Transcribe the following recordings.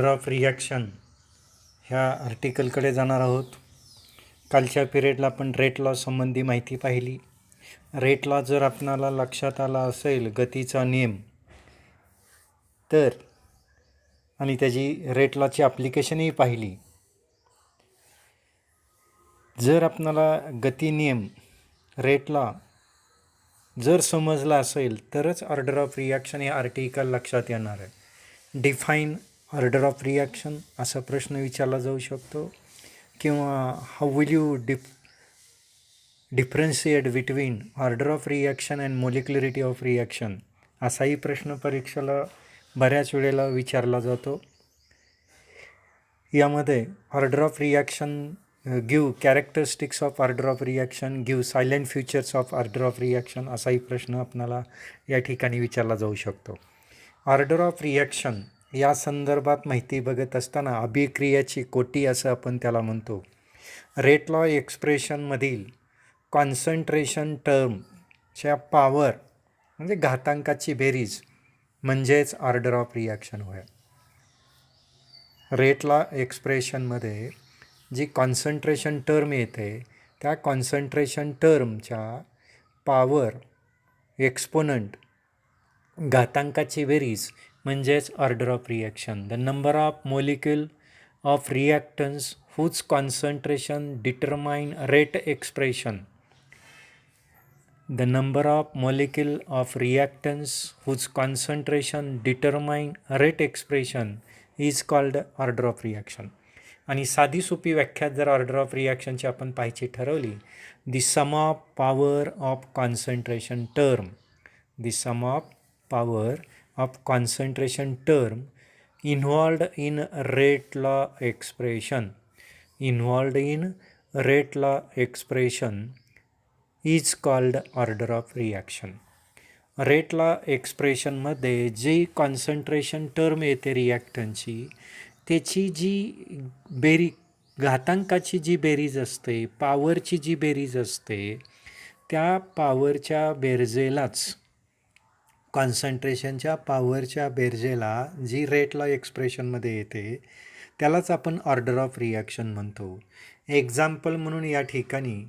Of reaction ह्या आर्टिकलकडे जाणार आहोत. कालच्या पिरियडला आपण रेट लॉ संबंधी माहिती पाहिली. रेट लॉ जर आपणाला लक्षात आला असेल गतीचा नियम तर आणि त्याची रेट लॉची ॲप्लिकेशनही पाहिली. जर आपणाला गती नियम रेट लॉ जर समजला असेल तरच ऑर्डर ऑफ रिॲक्शन हे आर्टिकल लक्षात येणार आहे. डिफाईन ऑर्डर ऑफ रिॲक्शन असा प्रश्न विचारला जाऊ शकतो किंवा how will you differentiate between order of reaction and molecularity of reaction असाही प्रश्न परीक्षेला बऱ्याच वेळेला विचारला जातो. यामध्ये order of reaction give characteristics of order of reaction, give salient features of order of reaction असाही प्रश्न आपणाला या ठिकाणी विचारला जाऊ शकतो. ऑर्डर ऑफ रिॲक्शन या संदर्भात माहिती बघत असताना अभिक्रियाची कोटी असं आपण त्याला म्हणतो. रेट लॉ एक्सप्रेशनमधील कॉन्सन्ट्रेशन टर्मच्या पॉवर म्हणजे घातांकाची बेरीज म्हणजेच ऑर्डर ऑफ रिॲक्शन होय. रेट लॉ एक्सप्रेशनमध्ये जी कॉन्सन्ट्रेशन टर्म येते त्या कॉन्सन्ट्रेशन टर्मच्या पॉवर एक्सपोनंट घातांकाची बेरीज म्हणजेच order of reaction. The number of molecule of reactants whose concentration determine rate expression. The number of molecule of reactants whose concentration determine rate expression is called order of reaction. आणि साधी सोपी व्याख्या जर order of रिॲक्शनची आपण पाहायची ठरवली, the sum of power of concentration term, the sum of power of concentration term involved in rate law expression, involved in rate law expression is called order of reaction. Rate law एक्सप्रेशनमध्ये जी concentration term येते रिॲक्टनची त्याची जी घातांकाची जी बेरीज असते, पॉवरची जी बेरीज असते, त्या पॉवरच्या बेरजेलाच कॉन्सन्ट्रेशनच्या पॉवरच्या बेरजेला जी रेट लॉ एक्सप्रेशनमध्ये येते त्यालाच आपण ऑर्डर ऑफ रिॲक्शन म्हणतो. एक्झाम्पल म्हणून या ठिकाणी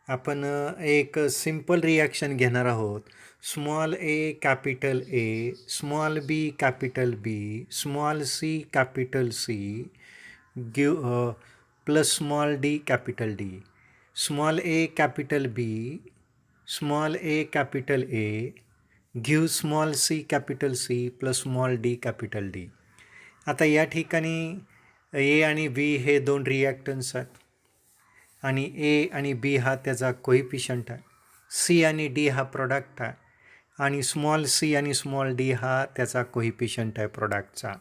आपण एक सिंपल रिॲक्शन घेणार आहोत. Small A capital A, small B capital B, small C capital C plus small D capital D. Small A capital B, small A capital A give small C capital C plus small D capital D. आता या ठिकाणी ए आणि बी हे दोन reactance आहेत आणि ए आणि बी हा त्याचा कोइफिशियंट आहे, सी आणि डी हा प्रोडक्ट आहे आणि स्मॉल सी आणि स्मॉल डी हा त्याचा कोइफिशियंट आहे प्रोडक्टचा.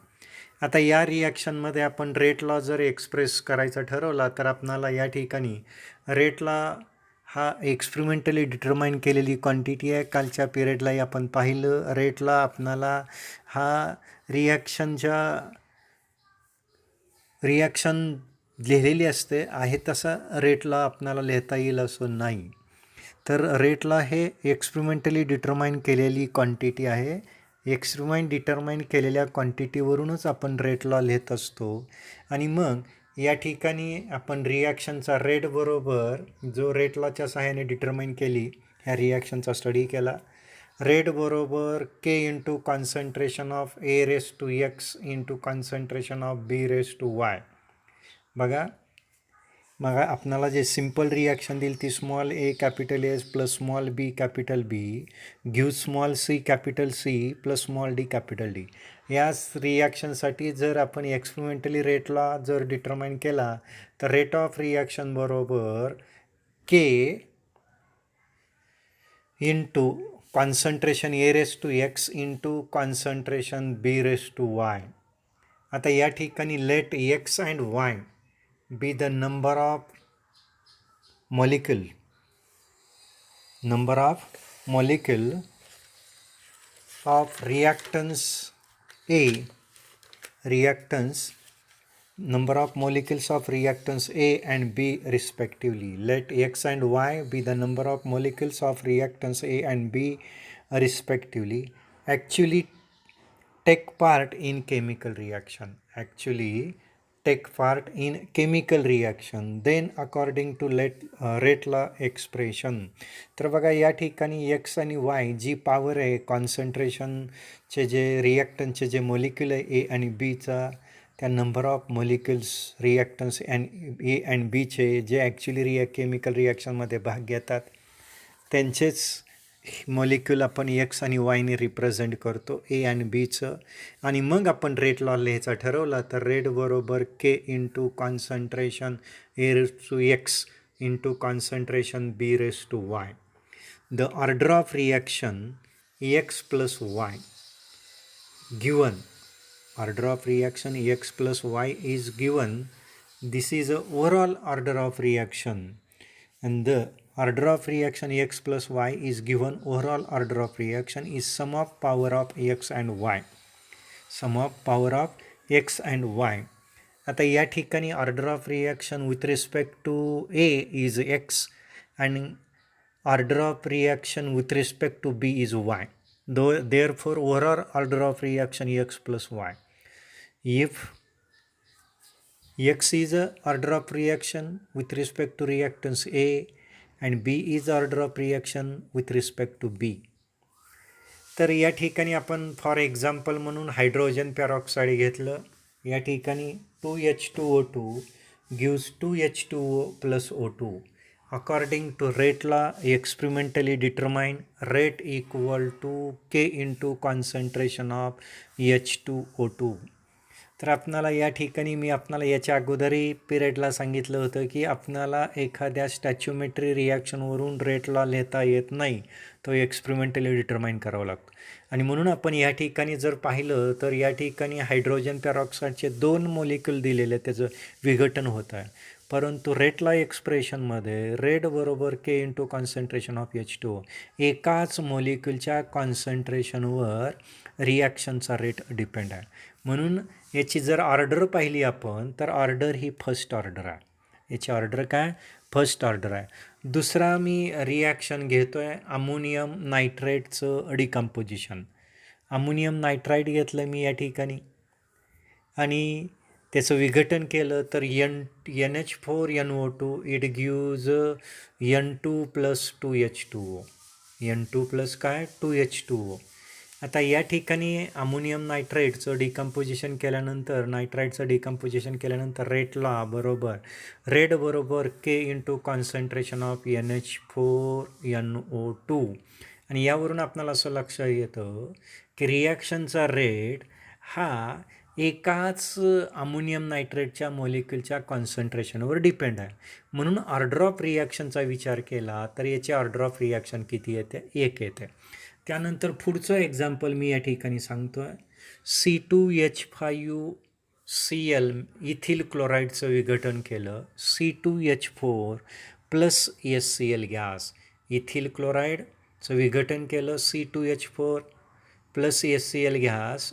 आता या रिॲक्शनमध्ये आपण रेट लॉ जर एक्सप्रेस करायचा ठरवला तर आपणाला या ठिकाणी रेट लॉ हा एक्सपेरिमेंटली डिटरमाइन केलेली क्वांटिटी आहे. कालच्या पिरियडलाही आपण पाहिलं. रेट लॉ आपणाला हा रिॲक्शन लिहिलेली असते आहे तसा रेट लॉ आपणाला लिहिता येईल असं नाही. तर रेट लॉ हे एक्सपेरिमेंटली डिटरमाइन केलेली क्वांटिटी आहे. एक्सपेरिमेंट डिटरमाइन केलेल्या क्वांटिटीवरूनच आपण रेट लॉ लिहित असतो. आणि मग या ठिकाणी आपण रिॲक्शनचा रेट बरोबर जो रेट लॉच्या सहाय्याने डिटरमाइन केली ह्या रिॲक्शनचा स्टडी केला. रेट बरोबर के into concentration of A raise to X into concentration of B raise to Y. बघा मग आपणाला जे सिंपल रिॲक्शन दिली ती स्मॉल ए कॅपिटल एस प्लस स्मॉल बी capital B give small C capital C plus small D capital D. या रिॲक्शनसाठी जर आपण एक्सपेरिमेंटली रेट लॉ जर डिटरमाइन केला तर रेट ऑफ रिॲक्शन बरोबर के into concentration A raise to X into concentration B raise to Y. आता या ठिकाणी let X and Y be the number of molecule of reactants A, number of molecules of reactants A and B respectively. Let X and Y be the number of molecules of reactants A and B respectively. Actually take part in chemical reaction. Actually take part in chemical reaction, then according to rate law expression. तर बघा या ठिकाणी x आणि Y जी power आहे कॉन्सन्ट्रेशनचे जे रिॲक्टन्सचे जे molecule आहे ए आणि बीचा, त्या number of molecules reactance A and बीचे जे ॲक्च्युली केमिकल रिॲक्शनमध्ये भाग घेतात त्यांचेच मॉलिक्युल आपण एक्स आणि वायने रिप्रेझेंट करतो ए आणि बीचं. आणि मग आपण रेट लॉ लिहायचा ठरवला तर रेट बरोबर के into concentration A raise to X into concentration B raise to Y. The order of reaction X plus Y given, order of reaction x plus y is given. This is a overall order of reaction, and the order of reaction x plus y is given. Overall order of reaction is sum of power of x and y, sum of power of x and y. आता या ठिकाणी order of reaction with respect to A is X and order of reaction with respect to B is y. Therefore overall order of reaction x plus y. If x is a order of reaction with respect to reactants A and B is order of reaction with respect to B. तर या ठिकाणी आपण for example म्हणून hydrogen peroxide घेतलं. या ठिकाणी 2H2O2 gives 2H2O plus O2. According to rate law experimentally determine rate equal to K into concentration of H2O2. तर आपणाला या ठिकाणी मी आपणाला याच्या अगोदरही पिरियडला सांगितलं होतं की आपणाला एखाद्या स्टॅच्युमेट्री रिॲक्शनवरून रेट लॉ लिहिता येत नाही, तो एक्सपेरिमेंटली डिटरमाइन करावा लागतो. आणि म्हणून आपण या ठिकाणी जर पाहिलं तर या ठिकाणी हायड्रोजन पेरॉक्साईडचे 2 मॉलिक्यूल दिलेले त्याचं विघटन होत आहे, परंतु रेट लॉ एक्सप्रेशनमध्ये रेट बरोबर के इंटू कॉन्सन्ट्रेशन ऑफ H2O एकाच मॉलिक्यूलच्या कॉन्सन्ट्रेशनवर रिॲक्शनचा रेट डिपेंड आहे. म्हणून याची जर ऑर्डर पाहिली आपण तर ऑर्डर ही फर्स्ट ऑर्डर आहे. याची ऑर्डर काय? फर्स्ट ऑर्डर आहे. दुसरा मी रिॲक्शन घेतो आहे अमोनियम नायट्रेटचं डिकम्पोजिशन. अमोनियम नायट्राईट घेतलं मी या ठिकाणी आणि त्याचं विघटन केलं तर NH4NO2 it gives N2 plus 2H2O. N2 plus काय? 2H2O. आता या ठिकाणी अमोनियम नायट्राईटचं डिकम्पोजिशन केल्यानंतर रेट लॉ बरोबर के इंटू कॉन्सन्ट्रेशन ऑफ NH4NO2. आणि यावरून आपल्याला असं लक्षात येतं की रिॲक्शनचा रेट हा एकाच अमोनियम नायट्रेटच्या मॉलिक्यूलच्या कॉन्सन्ट्रेशनवर डिपेंड आहे. म्हणून ऑर्डर ऑफ रिॲक्शनचा विचार केला तर याचे ऑर्डर ऑफ रिॲक्शन किती येते? 1 येते. त्यानंतर पुढचं एक्झाम्पल मी या ठिकाणी सांगतो आहे. C2H5Cl इथिल क्लोराईडचं विघटन केलं. C2H4 plus HCl gas, ethyl क्लोराईडचं विघटन केलं C2H4 plus HCl gas.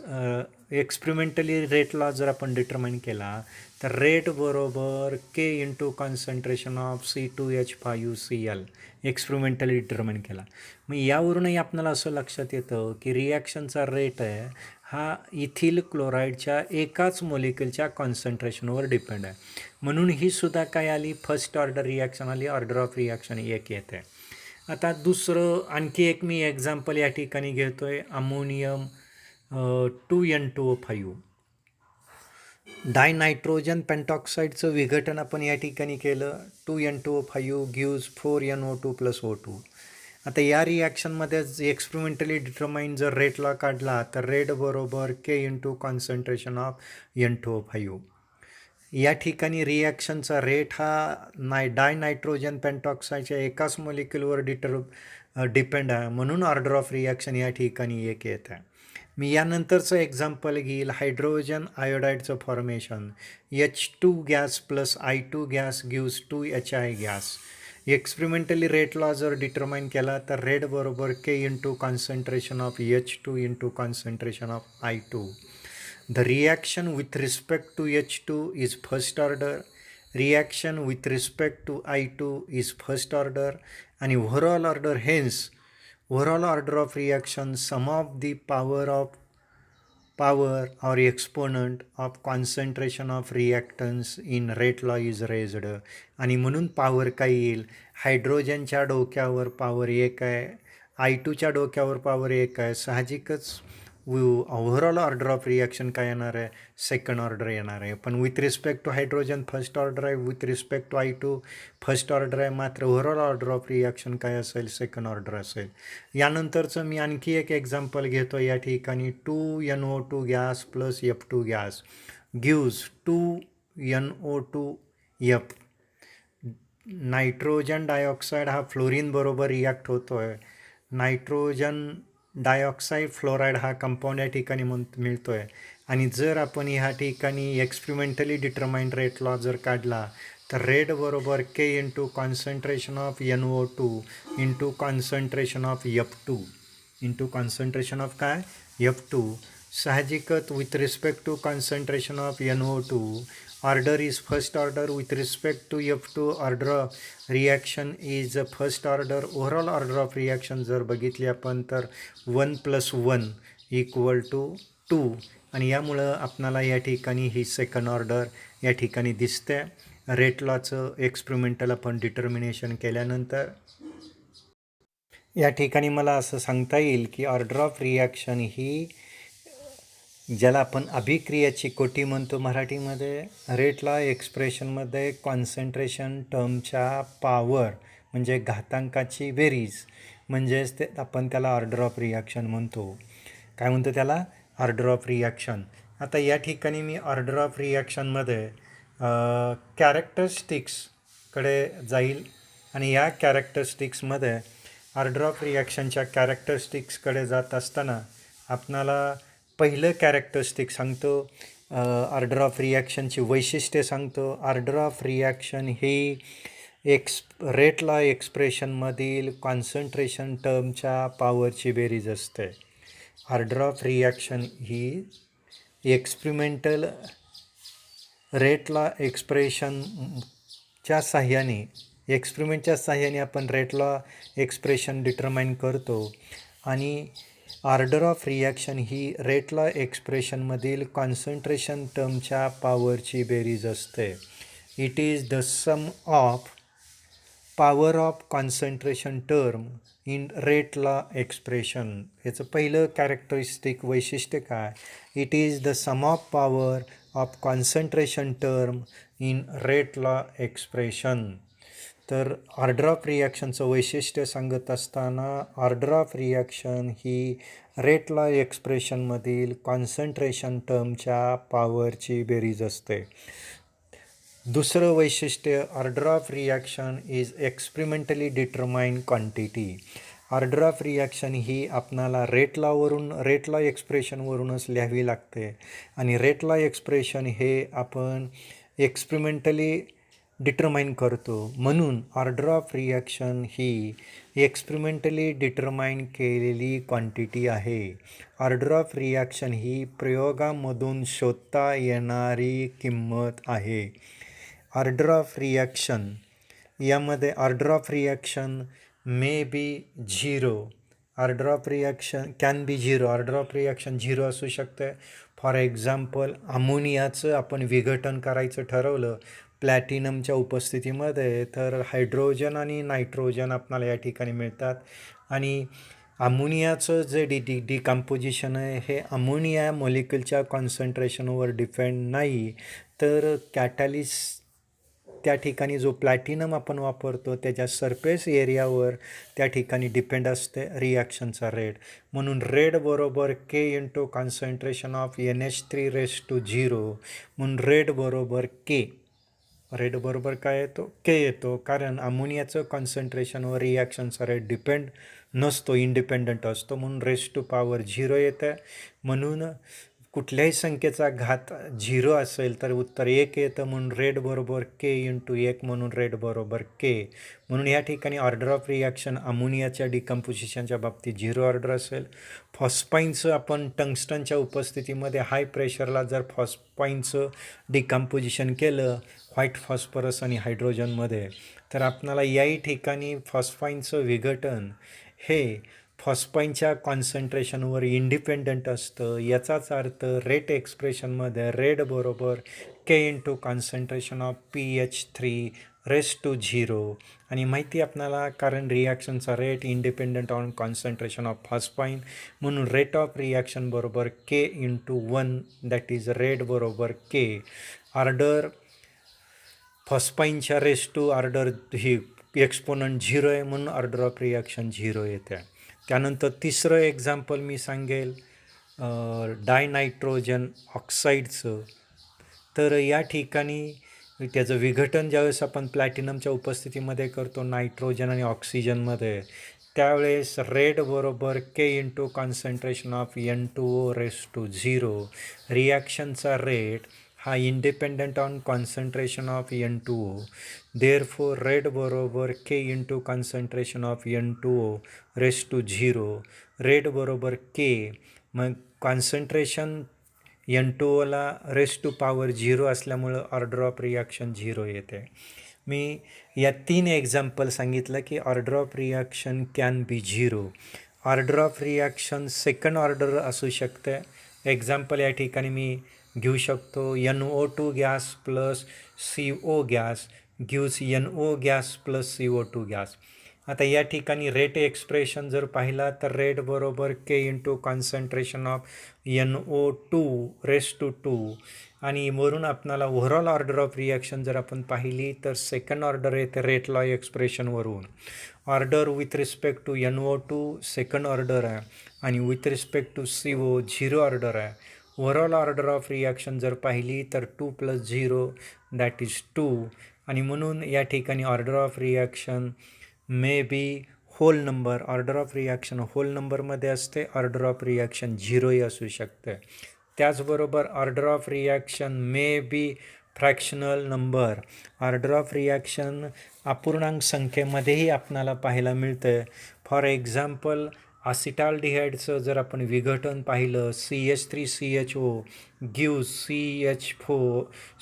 Experimentally rate law जर आपण डिटरमाइन केला तर रेट बरोबर के into concentration of C2H5Cl experimentally determine केला. मग यावरूनही आपल्याला असं लक्षात येतं की रिॲक्शनचा रेट आहे हा इथिल क्लोराईडच्या एकाच मॉलिक्यूलच्या कॉन्सन्ट्रेशनवर डिपेंड आहे. म्हणून ही सुद्धा काय आली? फर्स्ट ऑर्डर रिॲक्शन आली. ऑर्डर ऑफ रिॲक्शन 1 येते. आता दुसरं आणखी एक मी एक्झाम्पल या ठिकाणी घेतो आहे अमोनियम 2N2O5 डायनायट्रोजन पेंटॉक्साईडचं विघटन आपण या ठिकाणी केलं. 2N2O5 gives 4NO2 plus O2. आता या रिॲक्शनमध्ये एक्सपेरिमेंटली डिटरमाइन जर रेट लॉ काढला तर रेट बरोबर के इंटू कॉन्सन्ट्रेशन ऑफ N2O5. या ठिकाणी रिॲक्शनचा रेट हा डायनायट्रोजन पेंटॉक्साईडच्या एकाच मॉलिक्यूलवर डिपेंड आहे. म्हणून ऑर्डर ऑफ रिॲक्शन या ठिकाणी 1 येत आहे. मी यानंतरचं एक्झाम्पल घेईल हायड्रोजन आयोडाईडचं formation. H2 gas plus I2 gas gives 2HI gas. Experimentally rate law जर डिटरमाइन केला तर रेट बरोबर के into concentration of H2 into concentration of I2. The reaction with respect to H2 is first order, reaction with respect to I2 is first order, and overall order, hence overall order of reaction sum of the power of power or exponent of concentration of reactants in rate law is raised. आणि म्हणून power काय येईल, हायड्रोजनच्या डोक्यावर power 1 आहे, I2च्या डोक्यावर power 1 आहे, साहजिकच ओव्हरऑल ऑर्डर ऑफ रिॲक्शन काय येणार आहे, सेकंड ऑर्डर येणार आहे. पण with respect to hydrogen first order आहे, with respect to I2 first order आहे, मात्र ओव्हरऑल ऑर्डर ऑफ रिॲक्शन काय असेल, सेकंड ऑर्डर असेल. यानंतरचं मी आणखी एक एक्झाम्पल घेतो या ठिकाणी. 2NO2 gas plus F2 gas gives 2NO2F. Nitrogen dioxide हा फ्लोरीन बरोबर रिॲक्ट होतो आहे. नायट्रोजन डायऑक्साईड फ्लोराईड हा कंपाऊंड या ठिकाणी मिळतो आहे. आणि जर आपण ह्या ठिकाणी एक्सपेरिमेंटली डिटरमाइंड रेट लॉ जर काढला तर रेट बरोबर K into concentration of NO2 into concentration of F2 into concentration of काय, F2. साहजिकच with respect to concentration of NO2 order is first order, with respect to F2 order of reaction is first order. overall order of reaction जर बघितली आपण तर 1 + 1 = 2. आणि यामुळं आपणाला या ठिकाणी ही सेकंड ऑर्डर या ठिकाणी दिसते. रेट लॉचं एक्सपेरिमेंटल आपण डिटर्मिनेशन केल्यानंतर या ठिकाणी मला असं सांगता येईल की ऑर्डर ऑफ रिॲक्शन ही ज्याला आपण अभिक्रियाची कोटी म्हणतो मराठीमध्ये, रेट लॉ एक्सप्रेशनमध्ये कॉन्सन्ट्रेशन टर्मच्या पॉवर म्हणजे घातांकाची बेरीज म्हणजेच ते आपण त्याला ऑर्डर ऑफ रिॲक्शन म्हणतो. काय म्हणतो त्याला, ऑर्डर ऑफ रिॲक्शन. आता या ठिकाणी मी ऑर्डर ऑफ रिॲक्शनमध्ये कॅरेक्टरिस्टिक्सकडे जाईल आणि या कॅरेक्टरिस्टिक्समध्ये ऑर्डर ऑफ रिॲक्शनच्या कॅरेक्टरिस्टिक्सकडे जात असताना आपणाला पहिलं कॅरेक्टरिस्टिक सांगतो, ऑर्डर ऑफ रिॲक्शनची वैशिष्ट्ये सांगतो. ऑर्डर ऑफ रिॲक्शन ही रेट लॉ एक्सप्रेशनमधील कॉन्सन्ट्रेशन टर्मच्या पॉवरची बेरीज असते. ऑर्डर ऑफ रिॲक्शन ही एक्सपेरिमेंटल रेट लॉ एक्सप्रेशनच्या एक्सपेरिमेंटच्या साह्याने आपण रेट लॉ एक्सप्रेशन डिटरमाइन करतो. आणि ऑर्डर ऑफ रिॲक्शन ही रेट लॉ एक्सप्रेशनमधील कॉन्सन्ट्रेशन टर्मच्या पॉवरची बेरीज असते. It is the sum of power of concentration term in rate law expression. याचं पहिलं कॅरेक्टरिस्टिक वैशिष्ट्य काय, it is the sum of power of concentration term in rate law expression. तर ऑर्डर ऑफ रिॲक्शनचं वैशिष्ट्य सांगत असताना ऑर्डर ऑफ रिॲक्शन ही रेट लॉ एक्सप्रेशनमधील कॉन्सन्ट्रेशन टर्मच्या पॉवरची बेरीज असते. दुसरं वैशिष्ट्य, order of reaction is experimentally determined quantity. Order of reaction ही आपणाला रेट लॉ एक्सप्रेशनवरूनच लिहावी लागते. आणि रेट लॉ एक्सप्रेशन हे आपण एक्सपेरिमेंटली डिटरमाइन करतो. म्हणून ऑर्डर ऑफ रिॲक्शन ही एक्सपेरिमेंटली डिटरमाइन केलेली क्वांटिटी आहे. ऑर्डर ऑफ रिॲक्शन ही प्रयोगामधून शोधता येणारी किंमत आहे. ऑर्डर ऑफ रिॲक्शन यामध्ये order of reaction may be 0, order of reaction can be 0, order of reaction 0 असू शकते. फॉर एक्झाम्पल, अमोनियाचं आपण विघटन करायचं ठरवलं प्लॅटिनमच्या उपस्थितीमध्ये, तर हायड्रोजन आणि नायट्रोजन आपल्याला या ठिकाणी मिळतात. आणि अमोनियाचं जे डिकम्पोजिशन आहे हे अमोनिया मॉलिक्युलच्या कॉन्सन्ट्रेशनवर डिपेंड नाही, तर त्या ठिकाणी जो प्लॅटिनम आपण वापरतो त्याच्या सरफेस एरियावर त्या ठिकाणी डिपेंड असते रिॲक्शनचा रेट. म्हणून रेट बरोबर K into concentration of NH3⁻�0. म्हणून रेट बरोबर काय येतो, K येतो. कारण अमोनियाचं कॉन्सन्ट्रेशनवर रिॲक्शनचा रेट डिपेंड नसतो, इंडिपेंडंट असतो. म्हणून raised to power 0 येतं. म्हणून कुठल्याही संख्येचा घात 0 असेल तर उत्तर 1 येतं. म्हणून रेट बरोबर K इंटू 1, म्हणून रेट बरोबर K. म्हणून या ठिकाणी ऑर्डर ऑफ रिॲक्शन अमोनियाच्या डिकम्पोजिशनच्या बाबतीत 0 ऑर्डर असेल. फॉस्फाईनचं आपण टंगस्टनच्या उपस्थितीमध्ये हाय प्रेशरला जर फॉस्फाईनचं डिकम्पोजिशन केलं व्हाईट फॉस्फरस आणि हायड्रोजनमध्ये, तर आपणाला याही ठिकाणी फॉस्फाईनचं विघटन हे फॉस्फाईनच्या कॉन्सन्ट्रेशनवर इंडिपेंडंट असतं. याचाच अर्थ रेट एक्सप्रेशनमध्ये रेट बरोबर के इंटू कॉन्सन्ट्रेशन ऑफ pH3 आणि माहिती आपल्याला कारण रिॲक्शनचा rate independent on concentration of phosphine म्हणून रेट ऑफ रिॲक्शन बरोबर के इंटू 1 दॅट इज रेट बरोबर के. ऑर्डर फॉस्फाईनच्या ऑर्डर ही एक्सपोनंट 0 आहे म्हणून ऑर्डर ऑफ रिॲक्शन 0 येते. त्यानंतर तिसरं एक्झाम्पल मी सांगेल डायनायट्रोजन ऑक्साईडचं. तर या ठिकाणी त्याचं विघटन ज्यावेळेस आपण प्लॅटिनमच्या उपस्थितीमध्ये करतो नायट्रोजन आणि ऑक्सिजनमध्ये, त्यावेळेस रेट बरोबर के इंटू कॉन्सन्ट्रेशन ऑफ N2O⁻0. रिॲक्शनचा रेट हा independent on concentration of N2O. Therefore rate बरोबर के into concentration of N2O⁻0. Rate बरोबर के. मग कॉन्सन्ट्रेशन N2Oला π0 असल्यामुळं ऑर्डर ऑफ रिॲक्शन 0 येते. मी या 3 एक्झाम्पल सांगितलं की order of reaction can be 0. Order of reaction second order असू शकते. एक्झाम्पल या ठिकाणी मी घेऊ शकतो. NO2 gas plus CO gas gives NO gas plus CO2 gas. आता या ठिकाणी रेट एक्सप्रेशन जर पाहिला तर रेट बरोबर के इंटू कॉन्सन्ट्रेशन ऑफ NO2⁻2 आणि वरून आपणाला ओव्हरऑल ऑर्डर ऑफ रिॲक्शन जर आपण पाहिली तर सेकंड ऑर्डर येते रेट लॉ एक्सप्रेशनवरून. Order with respect to NO2 second order आहे आणि with respect to CO 0 order आहे. ओव्हरऑल ऑर्डर ऑफ रिॲक्शन जर पाहिली तर 2 + 0 दॅट इज 2 आणि म्हणून या ठिकाणी order of reaction may be whole number. Order of reaction whole नंबरमध्ये असते. ऑर्डर ऑफ रिॲक्शन 0ही असू शकते. त्याचबरोबर order of reaction may be fractional number. Order of reaction अपूर्णांक संख्येमध्येही आपणाला पाहायला मिळतं. फॉर एक्झाम्पल असिटाल्डिहाइडचं जर आपण विघटन पाहिलं CH3CHO गिव्स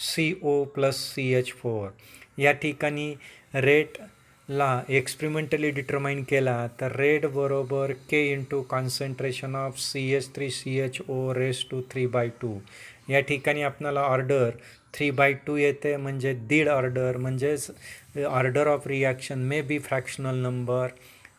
CO+CH4. या ठिकाणी रेटला एक्सपेरिमेंटली डिटरमाइन केला तर रेट बरोबर के इंटू कॉन्सन्ट्रेशन ऑफ CH3CHO⁻3/2. या ठिकाणी आपल्याला ऑर्डर 3/2 येते म्हणजे दीड ऑर्डर, म्हणजेच order of reaction may be fractional number.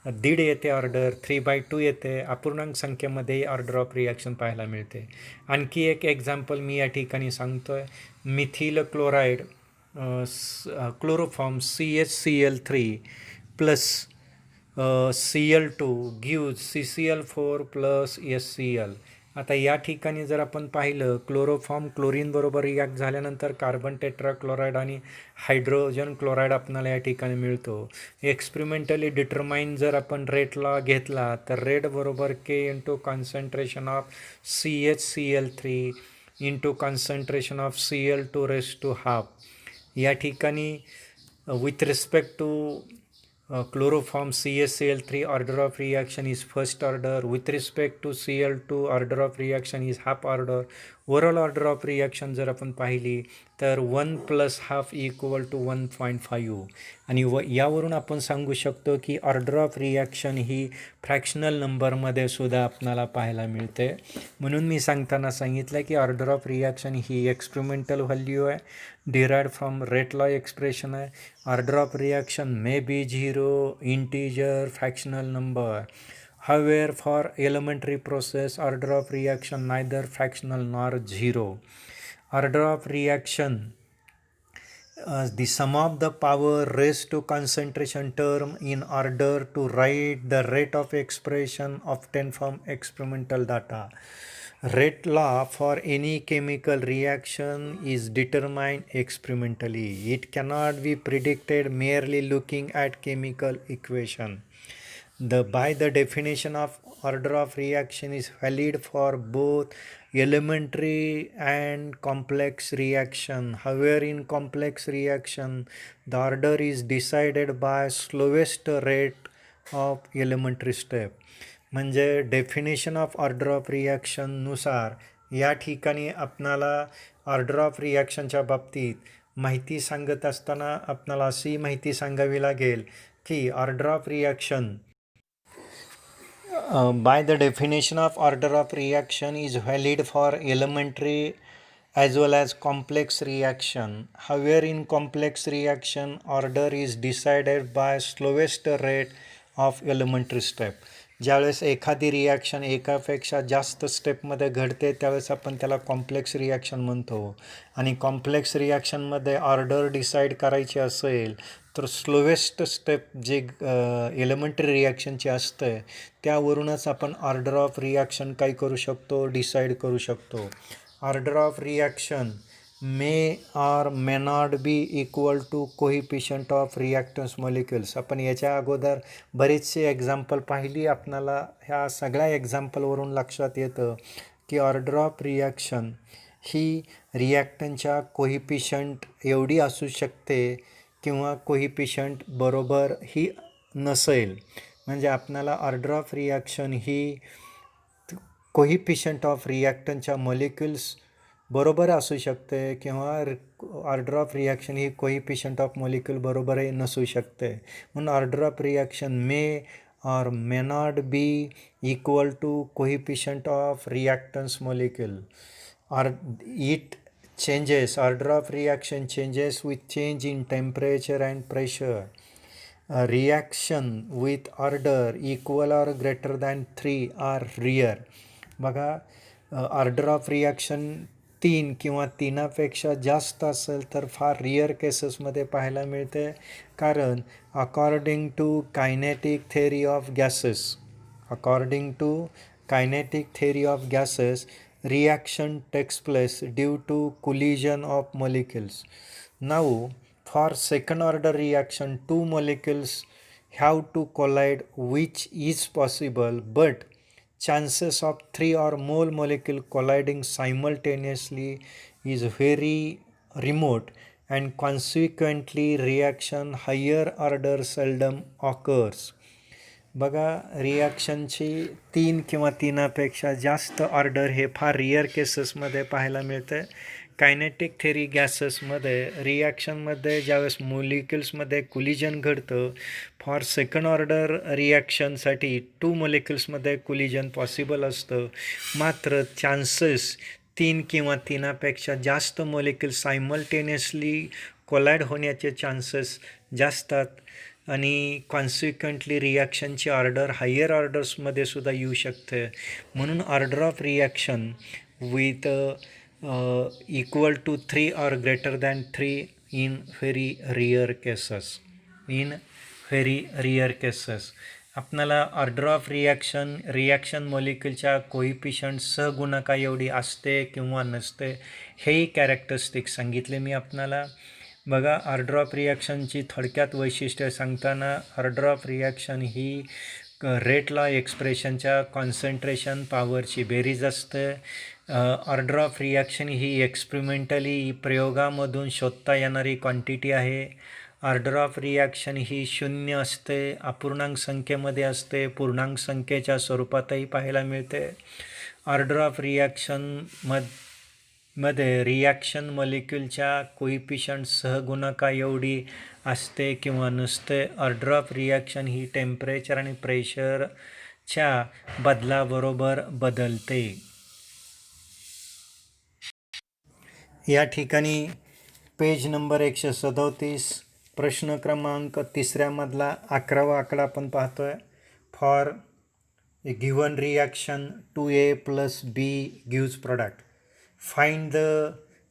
दीड येते ऑर्डर, 3/2 येते. अपूर्णांक संख्येमध्ये ऑर्डर ऑफ रिॲक्शन पाहायला मिळते. आणखी एक एक्झाम्पल मी या ठिकाणी सांगतो आहे. Methyl chloride chloroform CHCl3 plus Cl2 gives CCl4+SCl. आता या ठिकाणी जर आपण पाहिलं क्लोरोफॉर्म क्लोरीन बरोबर रिॲक्ट झाल्यानंतर कार्बन टेट्राक्लोराईड आणि हायड्रोजन क्लोराईड आपल्याला या ठिकाणी मिळतो. एक्सपेरिमेंटली डिटरमाइन जर आपण रेटला घेतला तर रेट बरोबर के into concentration of CHCl3 into concentration of Cl2⁻². या ठिकाणी with respect to chloroform CHCl3 order of reaction is first order. With respect to Cl2 order of reaction is half order. Overall order of reaction जर आपण पाहिली तर 1 + ½ = 1.5 आणि यावरून आपण सांगू शकतो की order of reaction he fractional नंबरमध्ये सुद्धा आपल्याला पाहायला मिळते. म्हणून मी सांगताना सांगितलं की ऑर्डर ऑफ रिॲक्शन ही एक्सपेरिमेंटल व्हॅल्यू आहे, derived from rate law expression आहे. Order of reaction may be 0, integer, fractional number. However, for elementary process, order of reaction neither fractional nor 0. Order of reaction, the sum of the power raised to concentration term in order to write the rate of expression obtained from experimental data. Rate law for any chemical reaction is determined experimentally. It cannot be predicted merely looking at chemical equation. By the definition of order of reaction is valid for both elementary and complex reaction. However, in complex reaction, the order is decided by slowest rate of elementary step. म्हणजे definition of order of रिॲक्शननुसार या ठिकाणी आपणाला order of रिॲक्शनच्या बाबतीत माहिती सांगत असताना आपणाला अशी माहिती सांगावी लागेल की order of reaction By the definition of order of reaction is valid for elementary as well as complex reaction. However, in complex reaction, order is decided by slowest rate of elementary step. ज्यावेळेस एखादी reaction एकापेक्षा जास्त स्टेपमध्ये घडते त्यावेळेस आपण त्याला complex reaction म्हणतो. आणि कॉम्प्लेक्स रिॲक्शनमध्ये ऑर्डर डिसाईड करायची असेल तर स्लोवेस्ट स्टेप जे एलिमेंटरी रिॲक्शनची असतं त्यावरूनच आपण ऑर्डर ऑफ रिॲक्शन काय करू शकतो, डिसाईड करू शकतो. Order of reaction may or may not be equal to coefficient of reactants molecules. आपण याच्या अगोदर बरेचसे एक्झाम्पल पाहिली. आपणाला ह्या सगळ्या एक्झाम्पलवरून लक्षात येतं की ऑर्डर ऑफ रिॲक्शन ही रिॲक्टनच्या कोइफिशियंट एवढी असू शकते किंवा कोइफिशियंट बरोबर ही नसेल. म्हणजे आपणाला ऑर्डर ऑफ रिॲक्शन ही कोइफिशियंट ऑफ रिॲक्टनच्या मॉलिक्युल्स बरोबर असू शकते किंवा ऑर्डर ऑफ रिॲक्शन ही कोइफिशियंट ऑफ मॉलिक्युल बरोबरही नसू शकते. म्हणून order of reaction may or may not be equal to coefficient of reactance molecule, or it changes. Order of reaction changes with change in temperature and pressure. A reaction with order equal or greater than 3 are rare. बघा, order of reaction 3 किंवा 3पेक्षा जास्त असेल तर फार rear केसेसमध्ये पाहायला मिळते. कारण according to kinetic theory of gases reaction takes place due to collision of molecules. Now for second order reaction, two molecules have to collide, which is possible, but chances of 3 or more molecules colliding simultaneously is very remote, and consequently reaction higher order seldom occurs. बघा, रिॲक्शनची 3 किंवा 3पेक्षा जास्त order हे फार rear केसेसमध्ये पाहायला मिळते. Kinetic theory गॅसेसमध्ये रिॲक्शनमध्ये ज्यावेळेस मॉलिक्युल्समध्ये कोलिजन घडतं, फॉर सेकंड ऑर्डर रिॲक्शनसाठी 2 मॉलिक्युल्समध्ये कोलिजन पॉसिबल असतं. मात्र चान्सेस 3 किंवा 3पेक्षा जास्त मॉलिक्युल सायमल्टेनियसली कोलाईड होण्याचे चान्सेस जास्तात आणि कॉन्सिक्वेंटली रिॲक्शनची ऑर्डर हायर ऑर्डर्समध्ये सुद्धा येऊ शकते. म्हणून order of reaction with equal to 3 or greater than 3 in very rare cases. आपल्याला ऑर्डर ऑफ रिॲक्शन मॉलिक्युलच्या कोइफिशियंट सहगुणका एवढी असते किंवा नसते हेही कॅरेक्टरिस्टिक सांगितले मी आपणाला. बघा, ऑर्डर ऑफ रिॲक्शनची थोडक्यात वैशिष्ट्य सांगताना ऑर्डर ऑफ रिॲक्शन ही रेटला एक्सप्रेशनच्या कॉन्सन्ट्रेशन पॉवरची बेरीज असते. ऑर्डर ऑफ रिॲक्शन ही एक्सपेरिमेंटली प्रयोगामधून शोधता येणारी क्वांटिटी आहे. ऑर्डर ऑफ रिॲक्शन ही 0 असते, अपूर्णांक संख्येमध्ये असते, पूर्णांक संख्येच्या स्वरूपातही पाहायला मिळते. ऑर्डर ऑफ रिॲक्शनमध्ये रिॲक्शन मॉलिक्युलच्या कोइफिशियंट सहगुणका एवढी असते किंवा नसते. Order of reaction he temperature आणि प्रेशरच्या बदलाबरोबर बदलते. या ठिकाणी पेज नंबर 137 प्रश्न क्रमांक 3 मधला 11वा आकडा आपण पाहतोय. For a given reaction 2A + B gives product. Find the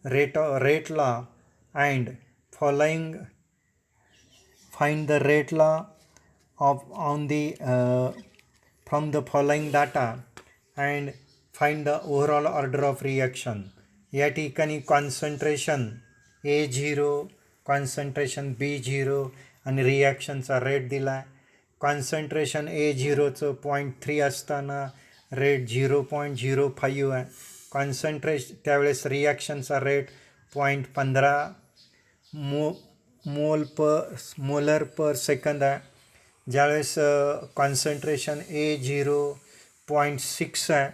rate law and find the rate law from the following data and find the overall order of reaction. या ठिकाणी कॉन्सन्ट्रेशन A0, कॉन्सन्ट्रेशन B0 आणि रिॲक्शनचा rate दिला आहे. Concentration A0चं 0.3 असताना rate 0.05 आहे. त्यावेळेस रिॲक्शनचा rate 0.15 molar per second आहे. ज्यावेळेस कॉन्सन्ट्रेशन A0 0.6 आहे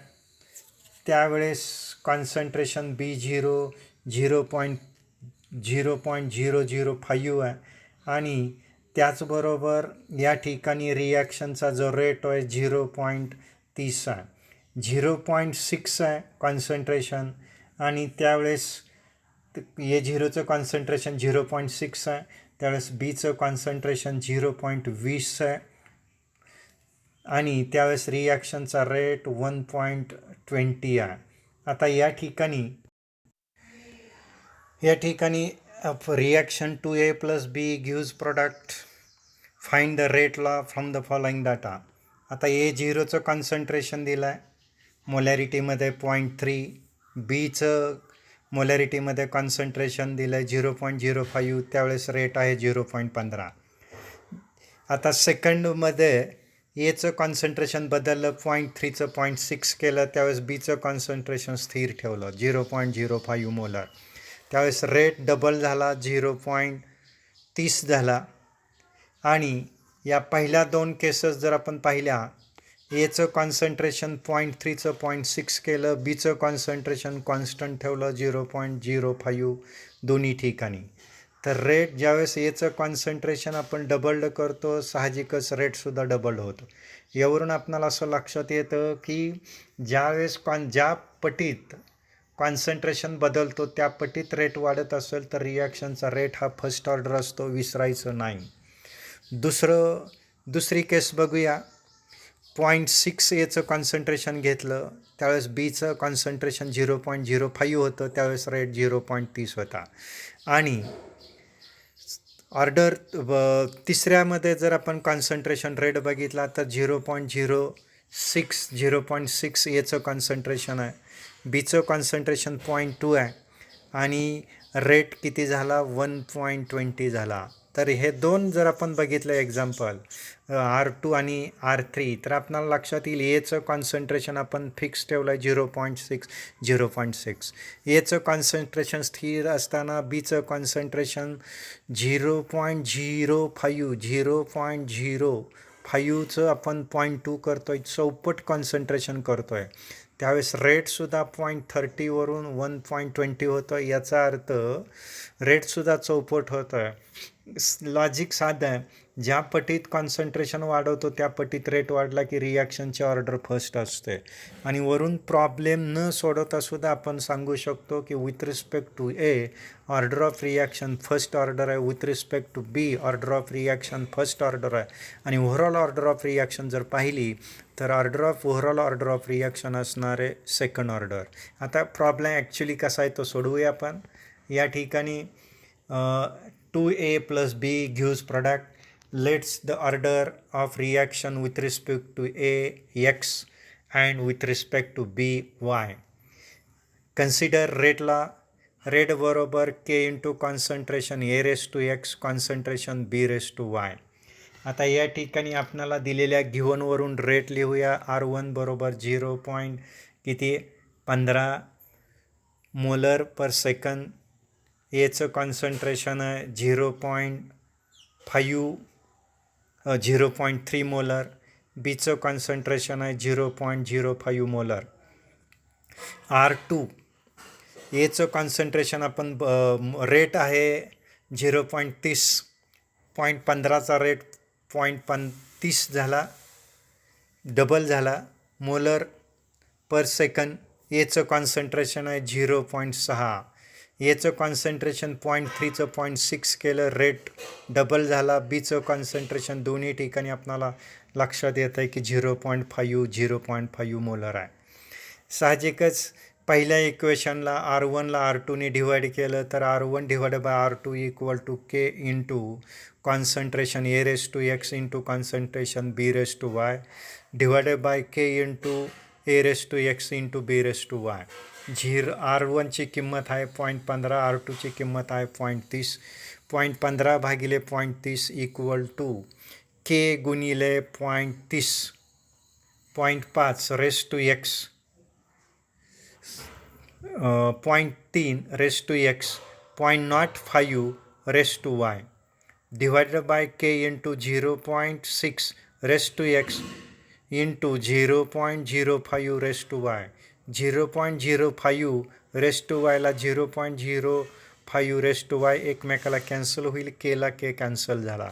त्यावेळेस कॉन्सन्ट्रेशन B0 0.005 आहे. आणि त्याचबरोबर या ठिकाणी रिॲक्शनचा जो रेट आहे 0.05 30 आहे. 0.6 आहे कॉन्सन्ट्रेशन आणि त्यावेळेस ए झिरोचं कॉन्सन्ट्रेशन 0.6 आहे, त्यावेळेस बीचं कॉन्सन्ट्रेशन 0.20 आहे आणि त्यावेळेस रिॲक्शनचा रेट 1.20 आहे. आता या ठिकाणी reaction 2A plus B gives product. Find the rate law from the following data. आता A0चं कॉन्सन्ट्रेशन दिलं आहे मोलॅरिटीमध्ये 0.3, बीचं मोलॅरिटीमध्ये कॉन्सन्ट्रेशन दिलं आहे 0.05, त्यावेळेस रेट आहे 0.15. आता सेकंडमध्ये एचं कॉन्सन्ट्रेशन बदललं 0.3चं 0.6 केलं, त्यावेळेस बीचं कॉन्सन्ट्रेशन स्थिर ठेवलं 0.05 मोलर, त्यावेळेस रेट डबल झाला 0.30 झाला. आणि या पहिल्या दोन केसेस जर आपण पाहिल्या, एचं कॉन्सन्ट्रेशन 0.3चं 0.6 केलं, बीचं कॉन्सन्ट्रेशन कॉन्स्टंट ठेवलं 0.05 दोन्ही ठिकाणी. तर रेट ज्यावेळेस एचं कॉन्सन्ट्रेशन आपण डबल्ड करतो, साहजिकच रेटसुद्धा डबल्ड होतो. यावरून आपल्याला असं लक्षात येतं की ज्यावेळेस ज्या पटीत कॉन्सन्ट्रेशन बदलतो त्या पटीत रेट वाढत असेल तर रिॲक्शनचा रेट हा फर्स्ट ऑर्डर असतो, विसरायचं नाही. दुसरी केस बघूया. 0.6 एचं कॉन्सन्ट्रेशन घेतलं, त्यावेळेस बीचं कॉन्सन्ट्रेशन 0.05 होतं, त्यावेळेस रेट 0.30 होता. आणि ऑर्डर तिसऱ्यामध्ये जर आपण कॉन्सन्ट्रेशन रेट बघितला तर 0.6 एचं कॉन्सन्ट्रेशन आहे, बीचं कॉन्सन्ट्रेशन 0.2 आहे आणि रेट किती झाला 1.20 झाला. तर हे दोन जर आपण बघितलं एक्झाम्पल R2 आणि R3 तर आपल्याला लक्षात येईल एचं कॉन्सन्ट्रेशन आपण फिक्स ठेवलं आहे 0.6. एचं कॉन्सन्ट्रेशन स्थिर असताना बीचं कॉन्सन्ट्रेशन 0.05चं आपण 0.2 करतो आहे, चौपट कॉन्सन्ट्रेशन करतो आहे. त्यावेळेस रेटसुद्धा 0.30 वरून 1.20 होतं, याचा अर्थ रेटसुद्धा चौपट होतं आहे. लॉजिक साधं आहे, ज्या पटीत कॉन्सन्ट्रेशन वाढवतो त्या पटीत रेट वाढला की रिॲक्शनचे ऑर्डर फर्स्ट असते. आणि वरून प्रॉब्लेम न सोडवता सुद्धा आपण सांगू शकतो की with respect to A order of reaction first order आहे, with respect to B order of reaction first order आहे, आणि ओव्हरऑल ऑर्डर ऑफ रिॲक्शन जर पाहिली तर ओव्हरऑल ऑर्डर ऑफ रिॲक्शन असणारे सेकंड ऑर्डर. आता प्रॉब्लेम ॲक्च्युली कसा आहे तो सोडवूया आपण. या ठिकाणी 2A plus B gives product. Let's the order of reaction with respect to A X and with respect to B Y. Consider rate law. Rate बरोबर K into concentration A raised to X concentration B raised to Y. आता या ठिकाणी आपल्याला दिलेल्या गिव्हनवरून rate लिहूया. R1 बरोबर 0.15 molar per second, एचं concentration आहे 0.3 मोलर, बीचं कॉन्सन्ट्रेशन आहे 0.05 मोलर. R2 एचं कॉन्सन्ट्रेशन आपण रेट आहे 0.30, 0.15चा रेट 0.30 झाला, डबल झाला मोलर पर सेकंद. एचं कॉन्सन्ट्रेशन आहे 0.6, एचं कॉन्सन्ट्रेशन 0.3चं 0.6 केलं, रेट डबल झाला. बीचं कॉन्सन्ट्रेशन दोन्ही ठिकाणी आपल्याला लक्षात येतं आहे की 0.5 मोलर आहे. साहजिकच पहिल्या इक्वेशनला R1ला R2ने डिवाईड केलं तर R1 divided by R2 equal to K into concentration A raise to X into concentration B raise to Y divided by K into A raise to X into B raise to Y. R1ची किंमत आहे 0.15, R2ची किंमत आहे 0.30. 0.15 भागिले 0.30 equal to K गुणिले 0.30, 0.5 raise to X, 0.3 raise to X, 0.05 raise to Y divided by K into 0.6 raise to X into 0.05 raise to Y. 0.05 raise to वायला 0.05 raise to Y एकमेकाला cancel होईल, केला के कॅन्सल झाला.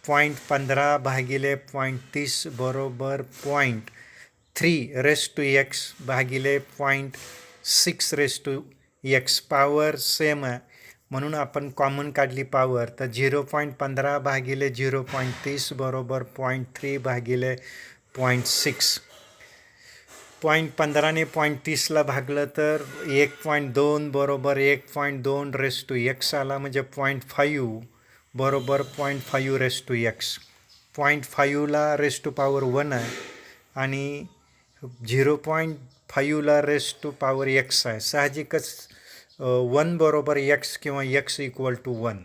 0.15 भागिले 0.30 बरोबर 3 भागिले 0.6 पॉवर सेम आहे म्हणून आपण कॉमन काढली पॉवर, तर 0.15 भागिले 0.30 बरोबर 0.3 भागिले 0.6. 0.15ने 0.30ला भागलं तर 1.2 बरोबर 1.2 आला, म्हणजे 0.5 बरोबर 0.5 0.5ला पॉवर 1 आहे आणि 0.5ला पॉवर x आहे. साहजिकच 1 बरोबर x किंवा x इक्वल टू 1.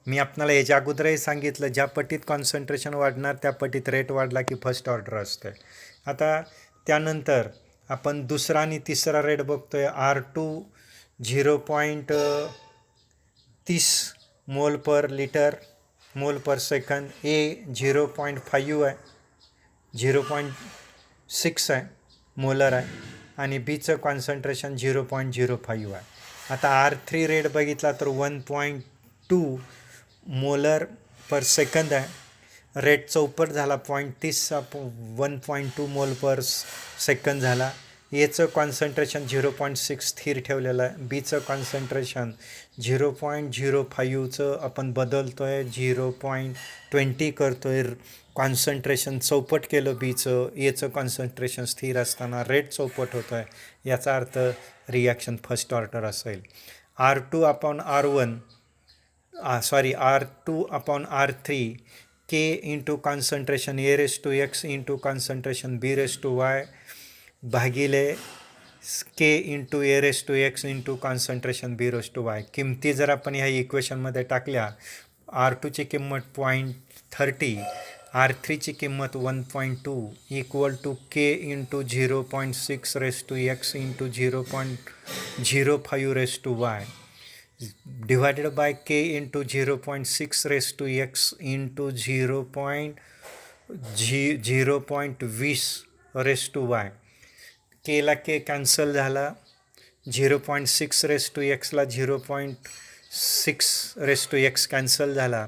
मी आपल्याला याच्या अगोदरही सांगितलं, ज्या पटीत कॉन्सन्ट्रेशन वाढणार त्या पटीत रेट वाढला की फर्स्ट ऑर्डर असतं. आता त्यानंतर आपण दुसरा आणि तिसरा रेट बघतोय. R2 0.30 मोल पर लिटर मोल पर सेकंद, A 0.5 आहे, 0.6 आहे मोलर आहे आणि बीचं कॉन्सन्ट्रेशन 0.05 आहे. आता R3 रेट बघितला तर 1.2 मोलर पर सेकंद आहे. रेट चौपट झाला, 0.30चा 1.2 मोल पर सेकंद झाला. याचं कॉन्सन्ट्रेशन 0.6 स्थिर ठेवलेलं आहे. बीचं कॉन्सन्ट्रेशन 0.05चं आपण बदलतो आहे, 0.20 करतो आहे. कॉन्सन्ट्रेशन चौपट केलं बीचं, याचं कॉन्सन्ट्रेशन स्थिर असताना रेट चौपट होतो आहे. याचा अर्थ रिॲक्शन फर्स्ट ऑर्डर असेल. R2 upon R3 K into concentration A⁻x into concentration B⁻y भागिले K into A⁻x into concentration B⁻y. किमती जर आपण ह्या इक्वेशनमध्ये टाकल्या, R2ची किंमत 0.30, R3ची किंमत 1.2 equal to K into 0.6 into 0.05 divided by K into 0.6 into 0.20 केला K कॅन्सल झाला, 0.6 ला 0.6 कॅन्सल झाला.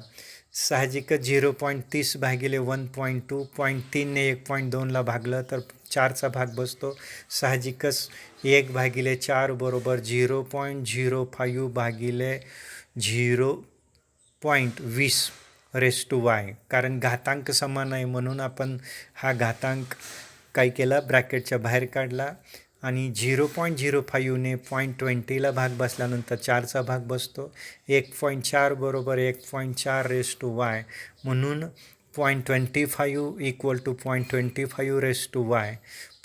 साहजिकच 0.30 भागिले 1.2, 0.3ने 1.2ला भागलं तर 4चा भाग बसतो. साहजिकच 1 भागिले 4 बरोबर 0.05 भागिले 0.20 कारण घातांक समान आहे म्हणून आपण हा घातांक काय केला, ब्रॅकेटच्या बाहेर काढला आणि 0.05ने 0.20ला भाग बसल्यानंतर 4चा भाग बसतो. 1.4 बरोबर 1.4 म्हणून 0.25 इक्वल टू 0.25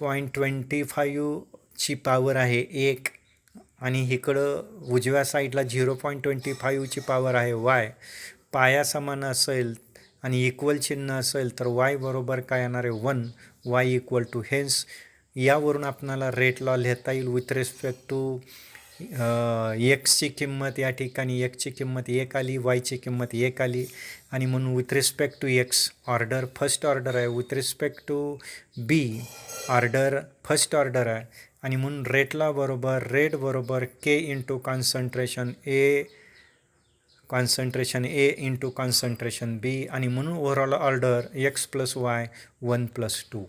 0.25ची पॉवर आहे 1 आणि इकडं उजव्या साईडला 0.25ची पॉवर आहे y. पाया समान असेल आणि इक्वल चिन्ह असेल तर y बरोबर काय येणार आहे 1, y इक्वल टू. हेन्स यावरून आपणाला रेट लॉ लिहिता येईल विथ रिस्पेक्ट टू एक्सची किंमत, या ठिकाणी एक्सची किंमत 1 आली, वायची किंमत 1 आली आणि म्हणून with respect to x order first order आहे, with respect to B order first order आहे आणि म्हणून रेट लॉ बरोबर K into concentration A into concentration B आणि म्हणून ओव्हरऑल ऑर्डर x + y 1 + 2.